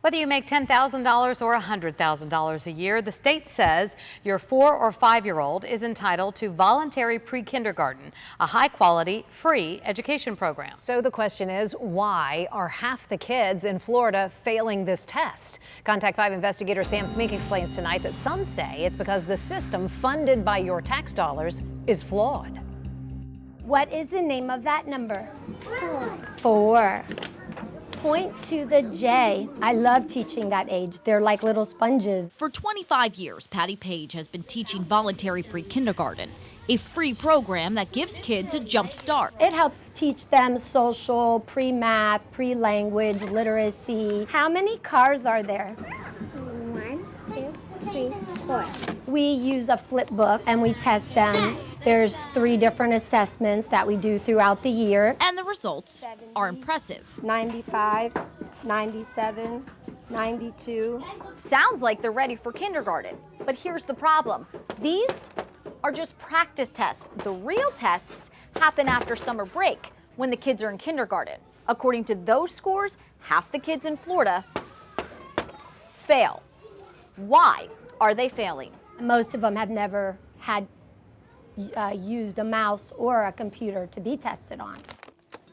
Whether you make $10,000 or $100,000 a year, the state says your 4 or 5-year-old is entitled to voluntary pre-kindergarten, a high-quality, free education program. So the question is, why are half the kids in Florida failing this test? Contact 5 investigator Sam Smeek explains tonight that some say it's because the system funded by your tax dollars is flawed. What is the name of that number? 4. Point to the J. I love teaching that age. They're like little sponges. For 25 years, Patty Page has been teaching voluntary pre-kindergarten, a free program that gives kids a jump start. It helps teach them social, pre-math, pre-language, literacy. How many cars are there? 1, 2, 3, 4. We use a flip book and we test them. There's 3 different assessments that we do throughout the year. And the results are impressive. 95, 97, 92. Sounds like they're ready for kindergarten. But here's the problem. These are just practice tests. The real tests happen after summer break when the kids are in kindergarten. According to those scores, half the kids in Florida fail. Why are they failing? Most of them have never had used a mouse or a computer to be tested on.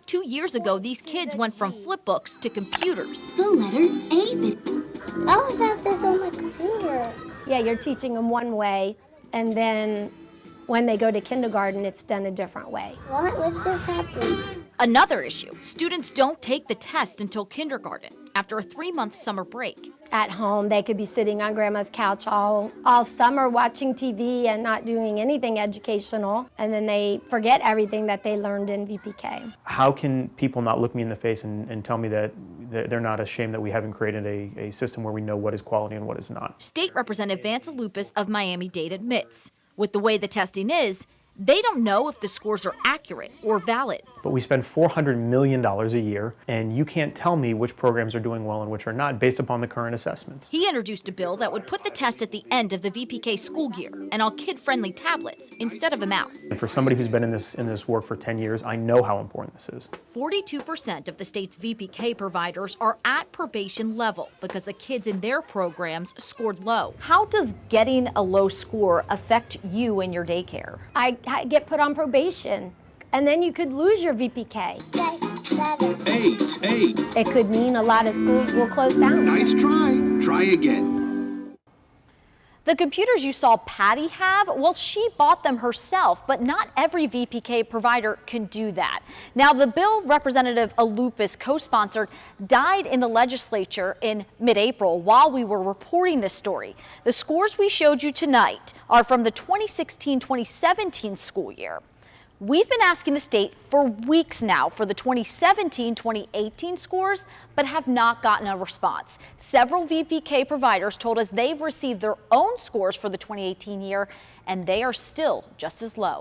2 years ago, these kids went from flip books to computers. The letter A. I was at this on my computer. Yeah, you're teaching them one way, and then when they go to kindergarten, it's done a different way. What? What's just happened? Another issue, students don't take the test until kindergarten, after a 3-month summer break. At home, they could be sitting on grandma's couch all summer watching TV and not doing anything educational, and then they forget everything that they learned in VPK. How can people not look me in the face and tell me that they're not ashamed that we haven't created a system where we know what is quality and what is not? State Representative Vance Lupus of Miami-Dade admits, with the way the testing is, they don't know if the scores are accurate or valid. But we spend $400 million a year, and you can't tell me which programs are doing well and which are not based upon the current assessments. He introduced a bill that would put the test at the end of the VPK school year and on kid-friendly tablets instead of a mouse. And for somebody who's been in this work for 10 years, I know how important this is. 42% of the state's VPK providers are at probation level because the kids in their programs scored low. How does getting a low score affect you and your daycare? I get put on probation, and then you could lose your VPK. 6, 7. 8. It could mean a lot of schools will close down. Nice try. Try again. The computers you saw Patty have, well, she bought them herself, but not every VPK provider can do that. Now, the bill Representative Lupus co-sponsored died in the legislature in mid-April while we were reporting this story. The scores we showed you tonight are from the 2016-2017 school year. We've been asking the state for weeks now for the 2017-2018 scores, but have not gotten a response. Several VPK providers told us they've received their own scores for the 2018 year, and they are still just as low.